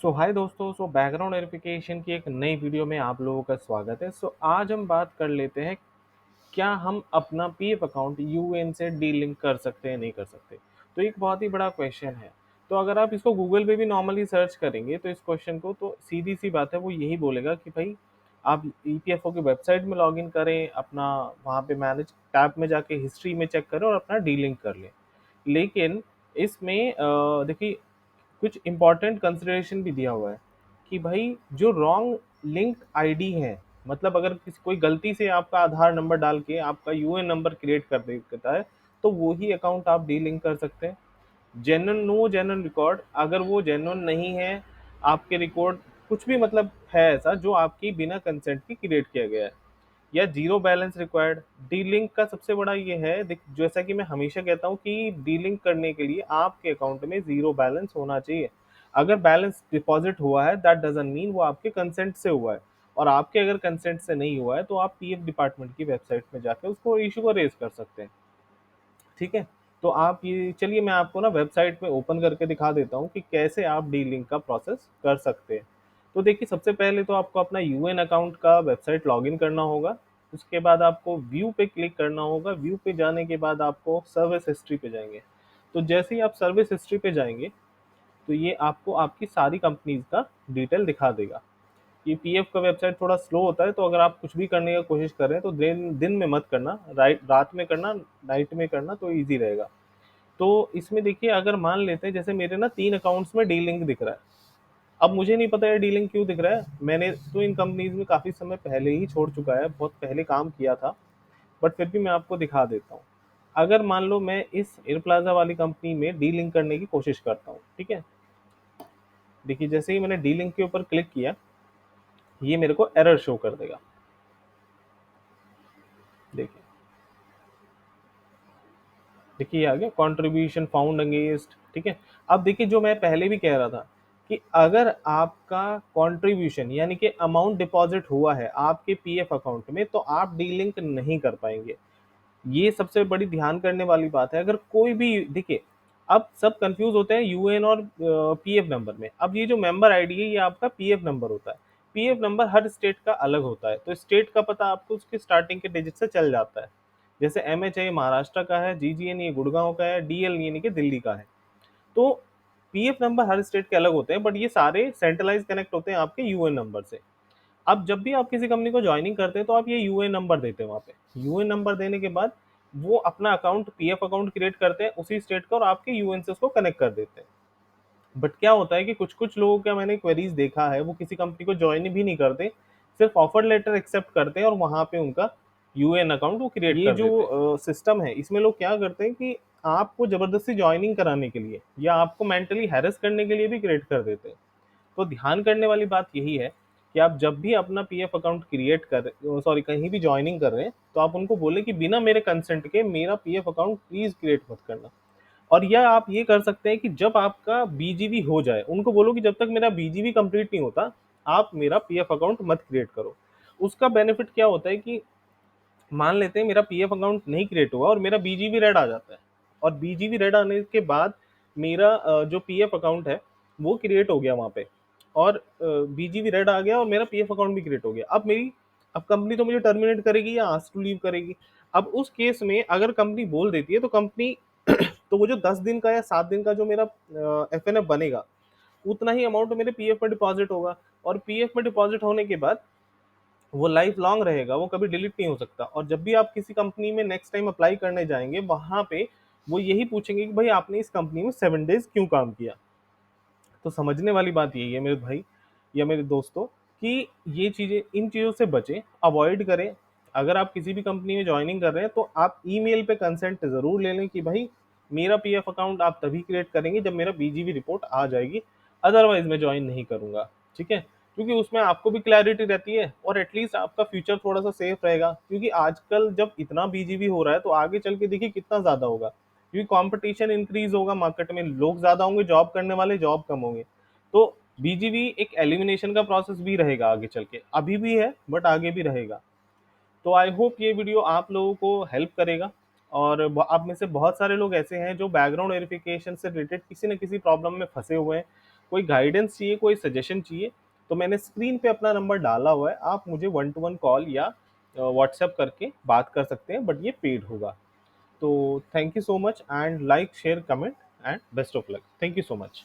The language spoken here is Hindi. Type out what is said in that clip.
हाय दोस्तों। बैकग्राउंड वेरिफिकेशन की एक नई वीडियो में आप लोगों का स्वागत है। आज हम बात कर लेते हैं, क्या हम अपना पीएफ अकाउंट यूएन से डीलिंक कर सकते हैं नहीं कर सकते। तो एक बहुत ही बड़ा क्वेश्चन है। तो अगर आप इसको गूगल पे भी नॉर्मली सर्च करेंगे तो इस क्वेश्चन को, तो सीधी सी बात है, वो यही बोलेगा कि भाई आप ईपीएफओ की वेबसाइट में लॉगिन करें, अपना वहाँ पे मैनेज टैब में जाके हिस्ट्री में चेक करें और अपना डीलिंक कर लें। लेकिन इसमें देखिए, कुछ इंपॉर्टेंट कंसिडरेशन भी दिया हुआ है कि भाई जो रॉन्ग लिंक्ड आईडी है, मतलब अगर किसी कोई गलती से आपका आधार नंबर डाल के आपका यूएन नंबर क्रिएट कर देता है, तो वो ही अकाउंट आप डीलिंक कर सकते हैं। जेन्युइन, नो जेन्युइन रिकॉर्ड, अगर वो जेन्युइन नहीं है, आपके रिकॉर्ड कुछ भी मतलब है ऐसा जो आपकी बिना कंसेंट की क्रिएट किया गया है, या जीरो बैलेंस रिक्वायर्ड। डीलिंक का सबसे बड़ा ये है, जैसा कि मैं हमेशा कहता हूँ कि डीलिंक करने के लिए आपके अकाउंट में जीरो बैलेंस होना चाहिए। अगर बैलेंस डिपॉजिट हुआ है, दैट डजंट मीन वो आपके कंसेंट से हुआ है। और आपके अगर कंसेंट से नहीं हुआ है तो आप पीएफ डिपार्टमेंट की वेबसाइट में जाकर उसको इशू को रेज कर सकते हैं। ठीक है। तो आप ये चलिए, मैं आपको ना वेबसाइट में ओपन करके दिखा देता हूँ कि कैसे आप डी लिंक का प्रोसेस कर सकते हैं। तो देखिए, सबसे पहले तो आपको अपना यूएन अकाउंट का वेबसाइट लॉगिन करना होगा। उसके बाद आपको व्यू पे क्लिक करना होगा। व्यू पे जाने के बाद आपको सर्विस हिस्ट्री पे जाएंगे। तो जैसे ही आप सर्विस हिस्ट्री पे जाएंगे, तो ये आपको आपकी सारी कंपनीज का डिटेल दिखा देगा। ये पीएफ का वेबसाइट थोड़ा स्लो होता है, तो अगर आप कुछ भी करने की कोशिश कर रहे हैं तो दिन दिन में मत करना, रात में करना, नाइट में करना, तो इजी रहेगा। तो इसमें देखिए, अगर मान लेते हैं जैसे मेरे ना 3 अकाउंट्स में डीलिंक दिख रहा है। अब मुझे नहीं पता ये डीलिंक क्यों दिख रहा है, मैंने तो इन कंपनीज में काफ़ी समय पहले ही छोड़ चुका है, बहुत पहले काम किया था। बट फिर भी मैं आपको दिखा देता हूँ। अगर मान लो मैं इस एयर प्लाजा वाली कंपनी में डीलिंक करने की कोशिश करता हूँ, ठीक है। देखिए, जैसे ही मैंने डीलिंक के ऊपर क्लिक किया, ये मेरे को एरर शो कर देगा। देखिए, देखिए ये आ गया कंट्रीब्यूशन फाउंड अगेंस्ट। ठीक है। अब देखिए, जो मैं पहले भी कह रहा था कि अगर आपका कंट्रीब्यूशन यानी कि अमाउंट डिपॉजिट हुआ है आपके पीएफ अकाउंट में, तो आप डीलिंक नहीं कर पाएंगे। ये सबसे बड़ी ध्यान करने वाली बात है। अगर कोई भी, देखिए, अब सब कंफ्यूज होते हैं यूएन और पीएफ नंबर में। अब ये जो मेंबर आईडी है, ये आपका पीएफ नंबर होता है। पीएफ नंबर हर स्टेट का अलग होता है, तो स्टेट का पता आपको उसके स्टार्टिंग के डिजिट से चल जाता है। जैसे एमएच है, महाराष्ट्र का है। जीजीएन ये गुड़गांव का है। डीएल यानी कि दिल्ली का है। तो पीएफ नंबर हर स्टेट के अलग होते हैं, बट ये सारे सेंट्रलाइज कनेक्ट होते हैं आपके यूएन नंबर से। अब जब भी आप किसी कंपनी को ज्वाइनिंग करते हैं, तो आप ये यूएन नंबर देते हैं वहाँ पे। यूएन नंबर देने के बाद वो अपना अकाउंट, पीएफ अकाउंट क्रिएट करते हैं उसी स्टेट का, और आपके यूएन से उसको कनेक्ट कर देते हैं। बट क्या होता है कि कुछ कुछ लोगों का मैंने क्वेरीज देखा है, वो किसी कंपनी को ज्वाइन भी नहीं करते, सिर्फ ऑफर लेटर एक्सेप्ट करते हैं और वहाँ पे उनका यूएन अकाउंट वो क्रिएट ये कर देते हैं। जो सिस्टम है, इसमें लोग क्या करते हैं कि आपको जबरदस्ती ज्वाइनिंग कराने के लिए या आपको मेंटली हैरेस करने के लिए भी क्रिएट कर देते हैं। तो ध्यान करने वाली बात यही है कि आप जब भी अपना पीएफ अकाउंट क्रिएट कर, सॉरी, कहीं भी ज्वाइनिंग कर रहे हैं, तो आप उनको बोले कि बिना मेरे कंसेंट के मेरा पीएफ अकाउंट प्लीज क्रिएट मत करना। और यह आप ये कर सकते हैं कि जब आपका बीजीवी हो जाए, उनको बोलो कि जब तक मेरा बीजीवी कंप्लीट नहीं होता, आप मेरा पीएफ अकाउंट मत क्रिएट करो। उसका बेनिफिट क्या होता है कि मान लेते हैं मेरा पीएफ अकाउंट नहीं क्रिएट हुआ और मेरा बीजीवी रेड आ जाता है, और बीजीवी रेड आने के बाद मेरा जो पीएफ अकाउंट है वो क्रिएट हो गया वहाँ पे, और बीजीवी रेड आ गया और मेरा पीएफ अकाउंट भी क्रिएट हो गया। अब कंपनी तो मुझे टर्मिनेट करेगी या आस्क टू लीव करेगी। अब उस केस में अगर कंपनी बोल देती है, तो कंपनी तो वो जो 10 दिन का या 7 दिन का जो मेरा एफएनएफ बनेगा, उतना ही अमाउंट मेरे पीएफ में डिपॉजिट होगा। और पीएफ में डिपॉजिट होने के बाद वो लाइफ लॉन्ग रहेगा, वो कभी डिलीट नहीं हो सकता। और जब भी आप किसी कंपनी में नेक्स्ट टाइम अप्लाई करने जाएंगे, वहां पे वो यही पूछेंगे कि भाई आपने इस कंपनी में 7 डेज क्यों काम किया। तो समझने वाली बात यही है मेरे भाई या मेरे दोस्तों, कि ये चीज़ें, इन चीज़ों से बचें, अवॉइड करें। अगर आप किसी भी कंपनी में ज्वाइनिंग कर रहे हैं, तो आप ईमेल पे कंसेंट ज़रूर ले लें कि भाई मेरा पीएफ अकाउंट आप तभी क्रिएट करेंगे जब मेरा बीजीवी रिपोर्ट आ जाएगी, अदरवाइज मैं ज्वाइन नहीं करूँगा। ठीक है। क्योंकि उसमें आपको भी क्लैरिटी रहती है और एटलीस्ट आपका फ्यूचर थोड़ा सा सेफ रहेगा, क्योंकि आजकल जब इतना बीजीवी हो रहा है, तो आगे चल के देखिए कितना ज़्यादा होगा, क्योंकि कंपटीशन इंक्रीज होगा, मार्केट में लोग ज्यादा होंगे, जॉब करने वाले जॉब कम होंगे। तो बीजीवी एक एलिमिनेशन का प्रोसेस भी रहेगा आगे चल के, अभी भी है बट आगे भी रहेगा। तो आई होप ये वीडियो आप लोगों को हेल्प करेगा। और आप में से बहुत सारे लोग ऐसे हैं जो बैकग्राउंड वेरिफिकेशन से रिलेटेड किसी न किसी प्रॉब्लम में फंसे हुए हैं। कोई गाइडेंस चाहिए, कोई सजेशन चाहिए, तो मैंने स्क्रीन पे अपना नंबर डाला हुआ है, आप मुझे 1-to-1 कॉल या व्हाट्सएप करके बात कर सकते हैं, बट ये पेड होगा। तो thank you so much, and like, share, comment, and best of luck. Thank you so much.